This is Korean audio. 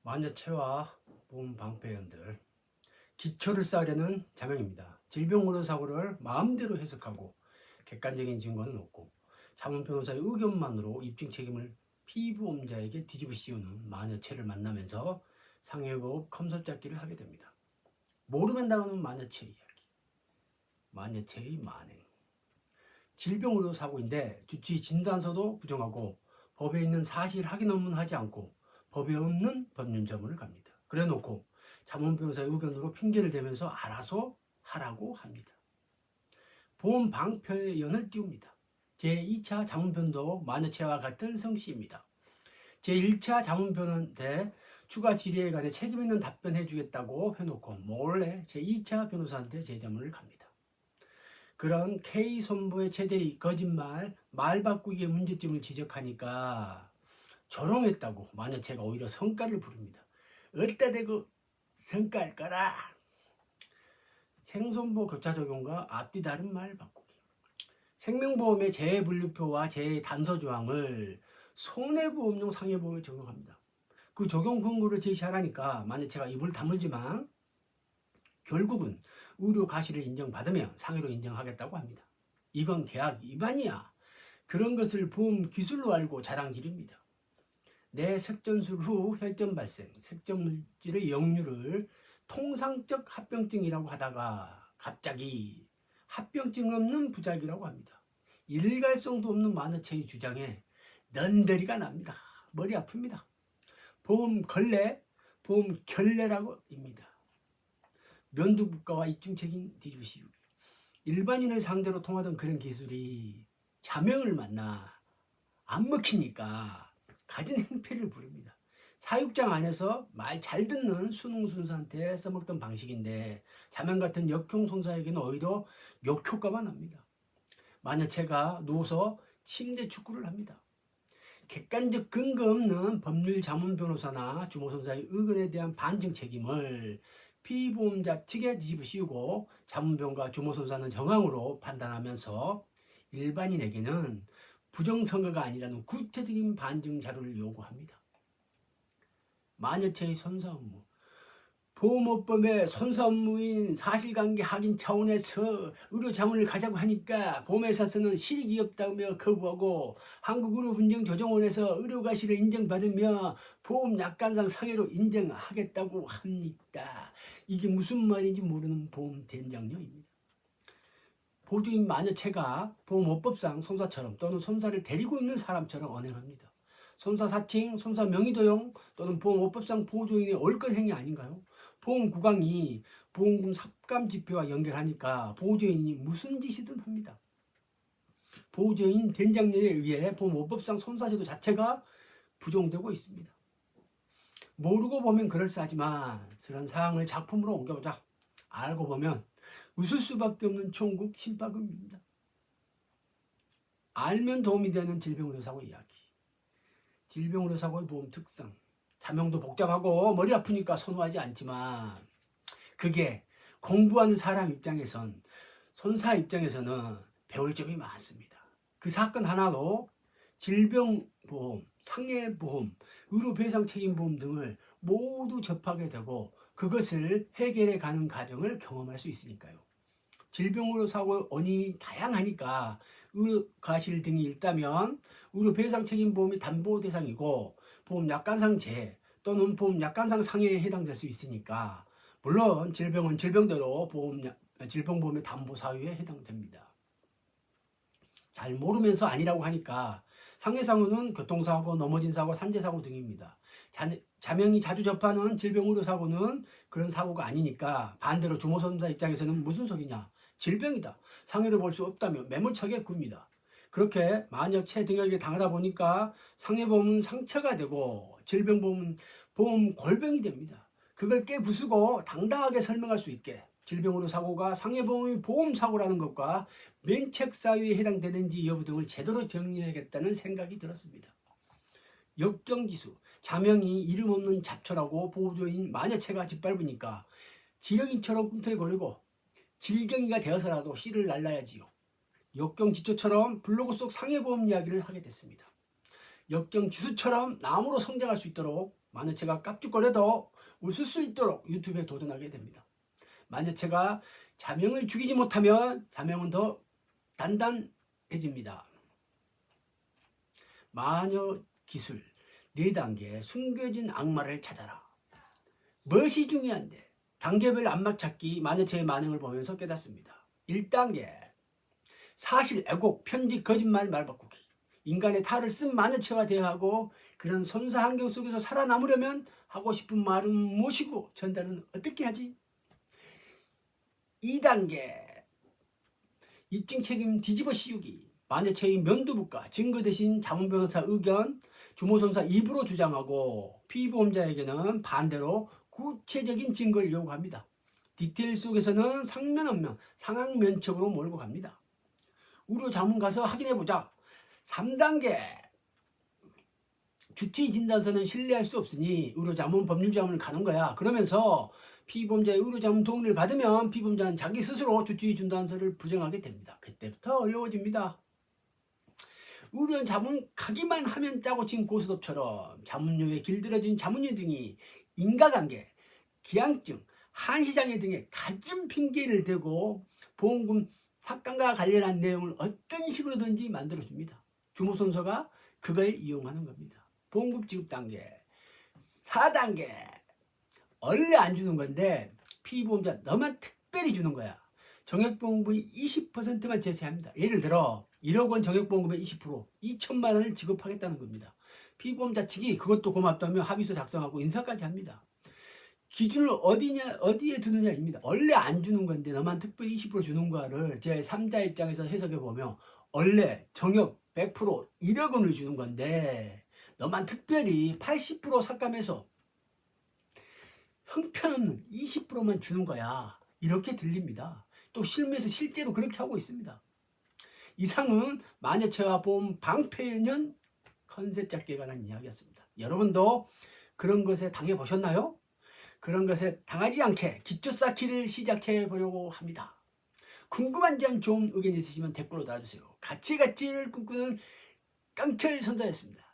만여체와 보험 방패연들 기초를 쌓으려는 자명입니다. 질병으로 사고를 마음대로 해석하고 객관적인 증거는 없고 자문 변호사의 의견만으로 입증 책임을 피보험자에게 뒤집어 씌우는 만여체를 만나면서 상해법 컴섭잡기를 하게 됩니다. 모르면 당하는 만여체 이야기, 만여체의 만행. 질병으로 사고인데 주치 진단서도 부정하고 법에 있는 사실 확인 업무는 하지 않고 법에 없는 법률자문을 갑니다. 그래놓고 자문 변호사의 의견으로 핑계를 대면서 알아서 하라고 합니다. 보험 방패의 연을 띄웁니다. 제2차 자문편도 만여체와 같은 성씨입니다. 제1차 자문편한테 추가 질의에 관해 책임 있는 답변해 주겠다고 해놓고 몰래 제2차 변호사한테 재자문을 갑니다. 그런 K손보의 최대의 거짓말, 말 바꾸기의 문제점을 지적하니까 조롱했다고 만여체가 오히려 성과를 부릅니다. 어디다 대고 성과를 꺼라. 생손보 교차 적용과 앞뒤 다른 말 바꾸기. 생명보험의 재분류표와 재단서 조항을 손해보험용 상해보험에 적용합니다. 그 적용 근거를 제시하라니까 만여체가 입을 다물지만 결국은 의료 가시를 인정받으면 상해로 인정하겠다고 합니다. 이건 계약 위반이야. 그런 것을 보험 기술로 알고 자랑질입니다. 내 색전술 후 혈전 발생, 색전 물질의 역류를 통상적 합병증이라고 하다가 갑자기 합병증 없는 부작이라고 합니다. 일갈성도 없는 만여체의 주장에 넌더리가 납니다. 머리 아픕니다. 보험 걸레, 보험 결례라고입니다. 면도국가와 입증책임 뒤집어 씌우기. 일반인을 상대로 통하던 그런 기술이 자명을 만나 안 먹히니까 가진 행패를 부릅니다. 사육장 안에서 말 잘 듣는 순웅순사한테 써먹던 방식인데 자명 같은 역형 손사에게는 오히려 역효과가 납니다. 만여체가 누워서 침대 축구를 합니다. 객관적 근거 없는 법률 자문 변호사나 주모손사의 의견에 대한 반증 책임을 피보험자 측에 뒤집어 씌우고 자문변과 주모손사는 정황으로 판단하면서 일반인에게는 부정선거가 아니라는 구체적인 반증 자료를 요구합니다. 만여체의 손사 업무. 보험업법의 손사 업무인 사실관계 확인 차원에서 의료자문을 가자고 하니까 보험회사에서는 실익이 없다며 거부하고 한국의료분쟁조정원에서 의료가시를 인정받으며 보험 약관상 상해로 인정하겠다고 합니다. 이게 무슨 말인지 모르는 보험된장녀입니다. 보조인 만여체가 보험업법상 손사처럼 또는 손사를 데리고 있는 사람처럼 언행합니다. 손사 사칭, 손사 명의도용 또는 보험업법상 보조인의 얼건행위 아닌가요? 보험국왕이 보험금 삭감 지표와 연결하니까 보조인이 무슨 짓이든 합니다. 보조인 된장녀에 의해 보험업법상 손사제도 자체가 부정되고 있습니다. 모르고 보면 그럴싸하지만 그런 사항을 작품으로 옮겨보자. 알고 보면 웃을 수밖에 없는 천국 신박음입니다. 알면 도움이 되는 질병으로 사고 이야기. 질병으로 사고의 보험 특성. 자명도 복잡하고 머리 아프니까 선호하지 않지만 그게 공부하는 사람 입장에선 손사 입장에서는 배울 점이 많습니다. 그 사건 하나로 질병보험, 상해보험, 의료배상책임보험 등을 모두 접하게 되고 그것을 해결해 가는 과정을 경험할 수 있으니까요. 질병으로 사고의 원인이 다양하니까 의료과실 등이 있다면 의료배상책임보험이 담보 대상이고 보험약관상 재 또는 보험약관상 상해에 해당될 수 있으니까 물론 질병은 질병대로 질병보험의 담보사유에 해당됩니다. 잘 모르면서 아니라고 하니까 상해사고는 교통사고, 넘어진 사고, 산재사고 등입니다. 자명이 자주 접하는 질병의료사고는 그런 사고가 아니니까 반대로 주모손자 입장에서는 무슨 소리냐, 질병이다, 상해를 볼 수 없다며 매몰차게 굽니다. 그렇게 만여체 등에게 당하다 보니까 상해보험은 상처가 되고 질병보험은 보험 골병이 됩니다. 그걸 깨부수고 당당하게 설명할 수 있게 질병으로 사고가 상해보험이 보험사고라는 것과 면책사유에 해당되는지 여부 등을 제대로 정리해야겠다는 생각이 들었습니다. 역경지수, 자명이 이름 없는 잡초라고 보조인 만여체가 짓밟으니까 지렁이처럼 꿈틀거리고 질경이가 되어서라도 씨를 날라야지요. 역경지초처럼 블로그 속 상해보험 이야기를 하게 됐습니다. 역경지수처럼 나무로 성장할 수 있도록 마녀체가 깝죽거려도 웃을 수 있도록 유튜브에 도전하게 됩니다. 마녀체가 자명을 죽이지 못하면 자명은 더 단단해집니다. 마녀 기술 4단계 숨겨진 악마를 찾아라. 무엇이 중요한데? 단계별 안막찾기 마녀체의 반응을 보면서 깨닫습니다. 1단계 사실, 왜곡, 편집, 거짓말, 말바꾸기. 인간의 탈을 쓴 마녀체와 대화하고 그런 선사 환경 속에서 살아남으려면 하고 싶은 말은 무엇이고 전달은 어떻게 하지? 2단계 입증 책임 뒤집어 씌우기. 마녀체의 면도부가 증거 대신 자문변호사 의견, 주모선사 입으로 주장하고 피보험자에게는 반대로 구체적인 증거를 요구합니다. 디테일 속에서는 상면언명, 상황면책으로 몰고 갑니다. 의료 자문 가서 확인해보자. 3단계 주치의 진단서는 신뢰할 수 없으니 의료 자문, 법률 자문을 가는 거야. 그러면서 피보험자의 의료 자문 동의를 받으면 피보험자는 자기 스스로 주치의 진단서를 부정하게 됩니다. 그때부터 어려워집니다. 의료 자문 가기만 하면 짜고 친 고스톱처럼 자문료에 길들여진 자문료 등이 인과관계, 기한증, 한시장애 등의 갖은 핑계를 대고 보험금 삭감과 관련한 내용을 어떤 식으로든지 만들어줍니다. 주모선서가 그걸 이용하는 겁니다. 보험금 지급 단계 4단계 원래 안 주는 건데 피보험자 너만 특별히 주는 거야. 정액보험금의 20%만 제시합니다. 예를 들어 1억 원 정액보험금의 20% 2천만 원을 지급하겠다는 겁니다. 피보험자 측이 그것도 고맙다며 합의서 작성하고 인사까지 합니다. 기준을 어디에 두느냐입니다. 원래 안 주는 건데 너만 특별히 20% 주는 거를 제 3자 입장에서 해석해 보면 원래 정액 100% 1억 원을 주는 건데 너만 특별히 80% 삭감해서 형편없는 20%만 주는 거야. 이렇게 들립니다. 또 실무에서 실제로 그렇게 하고 있습니다. 이상은 마녀체와 보험 방패년 컨셉 잡기에 관한 이야기였습니다. 여러분도 그런 것에 당해보셨나요? 그런 것에 당하지 않게 기초 쌓기를 시작해 보려고 합니다. 궁금한 점, 좋은 의견 있으시면 댓글로 달아주세요. 같이를 꿈꾸는 깡철 선사였습니다.